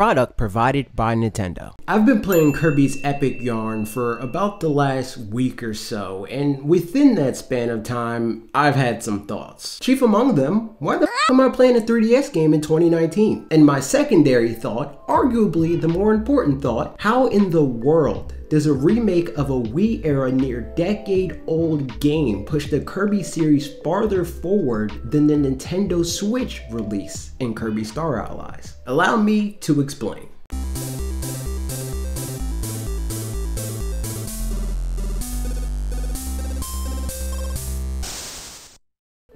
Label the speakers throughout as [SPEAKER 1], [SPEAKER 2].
[SPEAKER 1] Product provided by Nintendo. I've been playing Kirby's Epic Yarn for about the last week or so, and within that span of time, I've had some thoughts. Chief among them, why the f am I playing a 3DS game in 2019? And my secondary thought, arguably the more important thought, how in the world does a remake of a Wii era near decade-old game push the Kirby series farther forward than the Nintendo Switch release in Kirby Star Allies? Allow me to explain.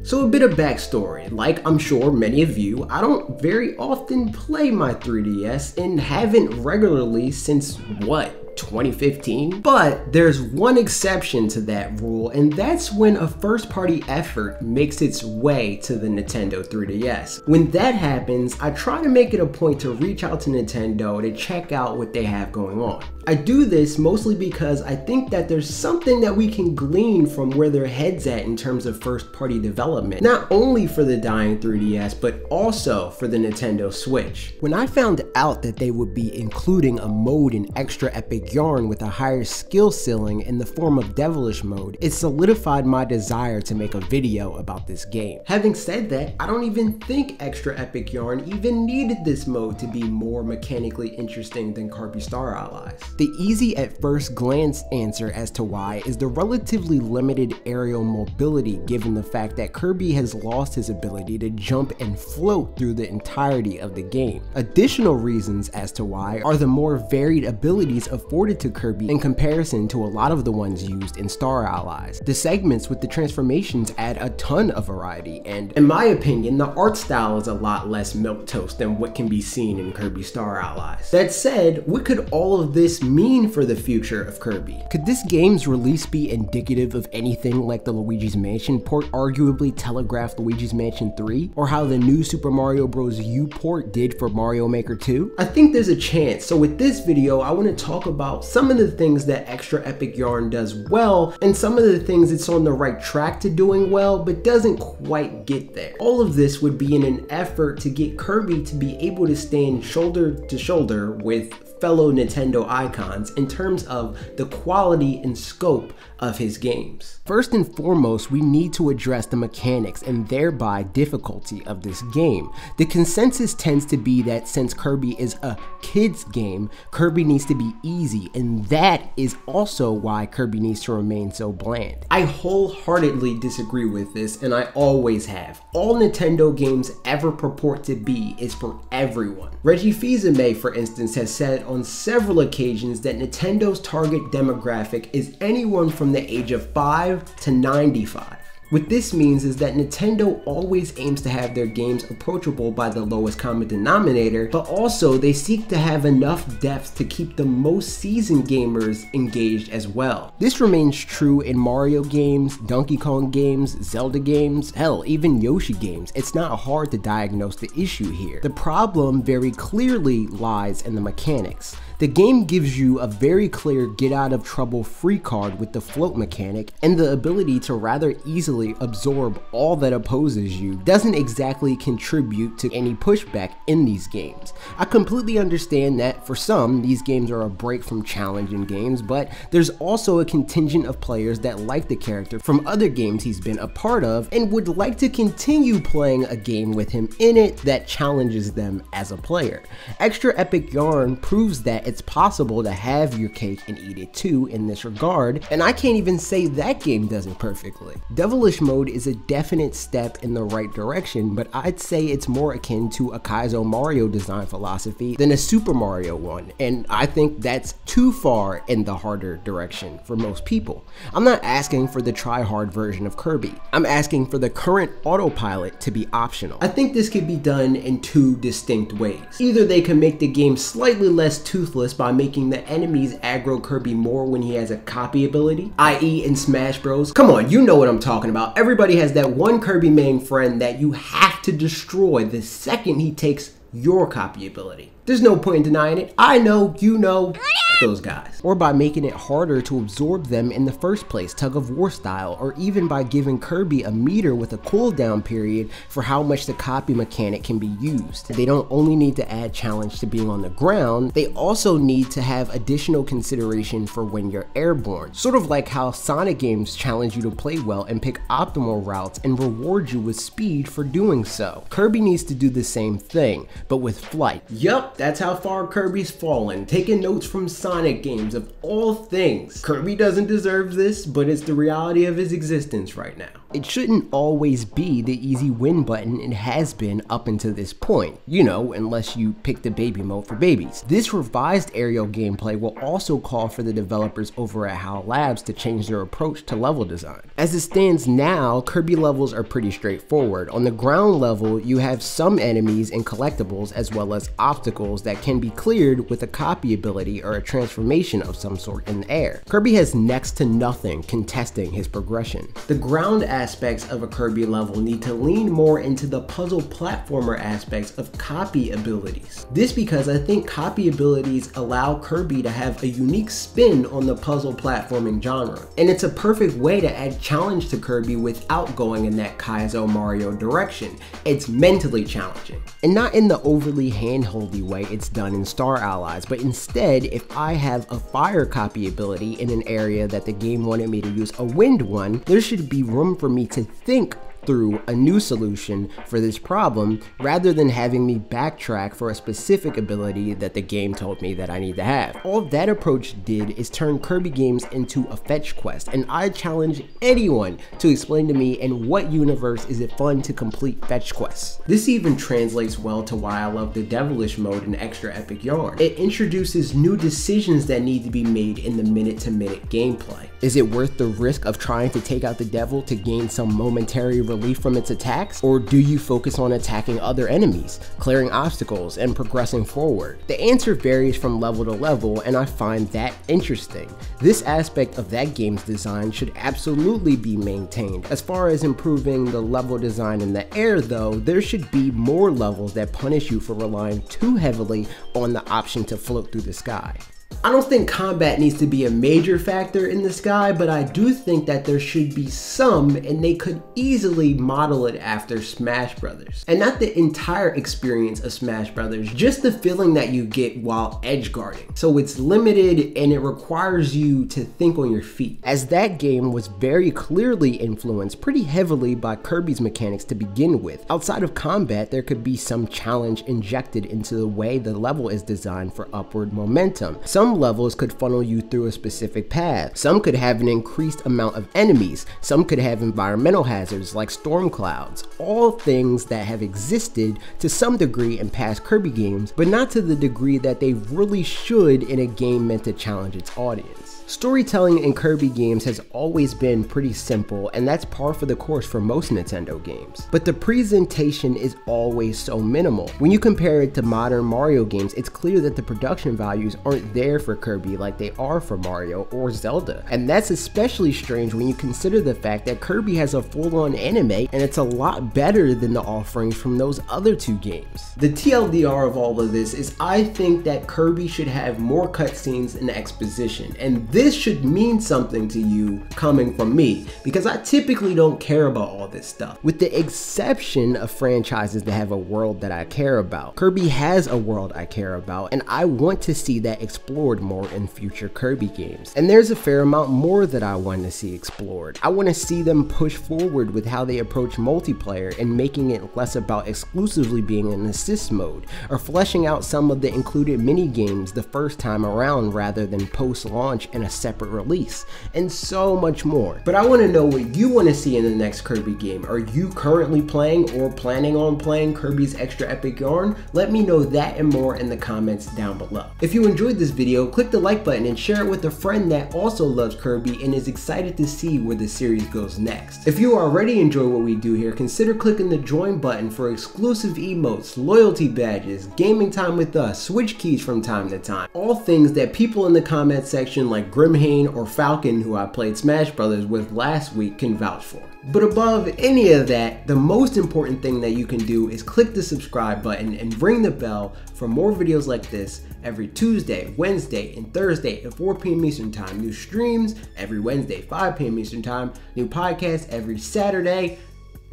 [SPEAKER 1] So a bit of backstory, like I'm sure many of you, I don't very often play my 3DS and haven't regularly since what? 2015? But there's one exception to that rule, and that's when a first-party effort makes its way to the Nintendo 3DS. When that happens, I try to make it a point to reach out to Nintendo to check out what they have going on. I do this mostly because I think that there's something that we can glean from where their head's at in terms of first-party development, not only for the dying 3DS, but also for the Nintendo Switch. When I found out that they would be including a mode in Extra Epic Yarn with a higher skill ceiling in the form of Devilish Mode, it solidified my desire to make a video about this game. Having said that, I don't even think Extra Epic Yarn even needed this mode to be more mechanically interesting than Kirby Star Allies. The easy at first glance answer as to why is the relatively limited aerial mobility, given the fact that Kirby has lost his ability to jump and float through the entirety of the game. Additional reasons as to why are the more varied abilities afforded to Kirby in comparison to a lot of the ones used in Star Allies. The segments with the transformations add a ton of variety, and in my opinion, the art style is a lot less milquetoast than what can be seen in Kirby Star Allies. That said, what could all of this mean for the future of Kirby? Could this game's release be indicative of anything like the Luigi's Mansion port arguably telegraphed Luigi's Mansion 3, or how the new Super Mario Bros. U port did for Mario Maker 2? I think there's a chance, so with this video, I want to talk about some of the things that Extra Epic Yarn does well, and some of the things it's on the right track to doing well, but doesn't quite get there. All of this would be in an effort to get Kirby to be able to stand shoulder to shoulder with fellow Nintendo icons in terms of the quality and scope of his games. First and foremost, we need to address the mechanics and thereby difficulty of this game. The consensus tends to be that since Kirby is a kid's game, Kirby needs to be easy, and that is also why Kirby needs to remain so bland. I wholeheartedly disagree with this, and I always have. All Nintendo games ever purport to be is for everyone. Reggie Fils-Aimé, for instance, has said on several occasions that Nintendo's target demographic is anyone from the age of 5 to 95. What this means is that Nintendo always aims to have their games approachable by the lowest common denominator, but also they seek to have enough depth to keep the most seasoned gamers engaged as well. This remains true in Mario games, Donkey Kong games, Zelda games, hell, even Yoshi games. It's not hard to diagnose the issue here. The problem very clearly lies in the mechanics. The game gives you a very clear get out of trouble free card with the float mechanic, and the ability to rather easily absorb all that opposes you doesn't exactly contribute to any pushback in these games. I completely understand that for some, these games are a break from challenging games, but there's also a contingent of players that like the character from other games he's been a part of and would like to continue playing a game with him in it that challenges them as a player. Extra Epic Yarn proves that it's possible to have your cake and eat it too in this regard, and I can't even say that game does it perfectly. Devilish Mode is a definite step in the right direction, but I'd say it's more akin to a Kaizo Mario design philosophy than a Super Mario one, and I think that's too far in the harder direction for most people. I'm not asking for the try-hard version of Kirby. I'm asking for the current autopilot to be optional. I think this could be done in two distinct ways. Either they can make the game slightly less toothless by making the enemies aggro Kirby more when he has a copy ability, i.e. in Smash Bros. Come on, you know what I'm talking about. Everybody has that one Kirby main friend that you have to destroy the second he takes your copy ability. There's no point in denying it. I know, you know, those guys. Or by making it harder to absorb them in the first place, tug of war style, or even by giving Kirby a meter with a cooldown period for how much the copy mechanic can be used. They don't only need to add challenge to being on the ground, they also need to have additional consideration for when you're airborne. Sort of like how Sonic games challenge you to play well and pick optimal routes and reward you with speed for doing so. Kirby needs to do the same thing, but with flight. Yup, that's how far Kirby's fallen, taking notes from Sonic games of all things. Kirby doesn't deserve this, but it's the reality of his existence right now. It shouldn't always be the easy win button it has been up until this point, you know, unless you pick the baby mode for babies. This revised aerial gameplay will also call for the developers over at HAL Labs to change their approach to level design. As it stands now, Kirby levels are pretty straightforward. On the ground level, you have some enemies and collectibles as well as obstacles that can be cleared with a copy ability or a transformation of some sort in the air. Kirby has next to nothing contesting his progression. The ground aspects of a Kirby level need to lean more into the puzzle platformer aspects of copy abilities. This because I think copy abilities allow Kirby to have a unique spin on the puzzle platforming genre. And it's a perfect way to add challenge to Kirby without going in that Kaizo Mario direction. It's mentally challenging. And not in the overly handholdy way it's done in Star Allies, but instead, if I have a fire copy ability in an area that the game wanted me to use a wind one, there should be room for me to think through a new solution for this problem rather than having me backtrack for a specific ability that the game told me that I need to have. All that approach did is turn Kirby games into a fetch quest, and I challenge anyone to explain to me in what universe is it fun to complete fetch quests. This even translates well to why I love the Devilish Mode in Extra Epic Yarn. It introduces new decisions that need to be made in the minute-to-minute gameplay. Is it worth the risk of trying to take out the devil to gain some momentary relief from its attacks? Or do you focus on attacking other enemies, clearing obstacles, and progressing forward? The answer varies from level to level, and I find that interesting. This aspect of that game's design should absolutely be maintained. As far as improving the level design in the air though, there should be more levels that punish you for relying too heavily on the option to float through the sky. I don't think combat needs to be a major factor in the sky, but I do think that there should be some, and they could easily model it after Smash Brothers. And not the entire experience of Smash Brothers, just the feeling that you get while edge guarding. So it's limited and it requires you to think on your feet, as that game was very clearly influenced pretty heavily by Kirby's mechanics to begin with. Outside of combat, there could be some challenge injected into the way the level is designed for upward momentum. Some levels could funnel you through a specific path. Some could have an increased amount of enemies. Some could have environmental hazards like storm clouds. All things that have existed to some degree in past Kirby games, but not to the degree that they really should in a game meant to challenge its audience. Storytelling in Kirby games has always been pretty simple, and that's par for the course for most Nintendo games. But the presentation is always so minimal. When you compare it to modern Mario games, it's clear that the production values aren't there for Kirby like they are for Mario or Zelda. And that's especially strange when you consider the fact that Kirby has a full-on anime, and it's a lot better than the offerings from those other two games. The TLDR of all of this is I think that Kirby should have more cutscenes and exposition, and this should mean something to you coming from me, because I typically don't care about all this stuff. With the exception of franchises that have a world that I care about. Kirby has a world I care about, and I want to see that explored more in future Kirby games. And there's a fair amount more that I want to see explored. I want to see them push forward with how they approach multiplayer and making it less about exclusively being an assist mode, or fleshing out some of the included mini games the first time around rather than post-launch in a separate release, and so much more. But I want to know what you want to see in the next Kirby game. Are you currently playing or planning on playing Kirby's Extra Epic Yarn? Let me know that and more in the comments down below. If you enjoyed this video, click the like button and share it with a friend that also loves Kirby and is excited to see where the series goes next. If you already enjoy what we do here, consider clicking the join button for exclusive emotes, loyalty badges, gaming time with us, Switch keys from time to time, all things that people in the comment section like Grimhane or Falcon, who I played Smash Brothers with last week, can vouch for. But above any of that, the most important thing that you can do is click the subscribe button and ring the bell for more videos like this every Tuesday, Wednesday, and Thursday at 4 p.m. Eastern Time. New streams every Wednesday, 5 p.m. Eastern Time. New podcasts every Saturday.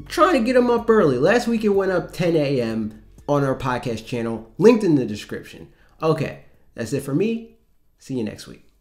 [SPEAKER 1] Trying to get them up early. Last week it went up 10 a.m. on our podcast channel, linked in the description. Okay, that's it for me. See you next week.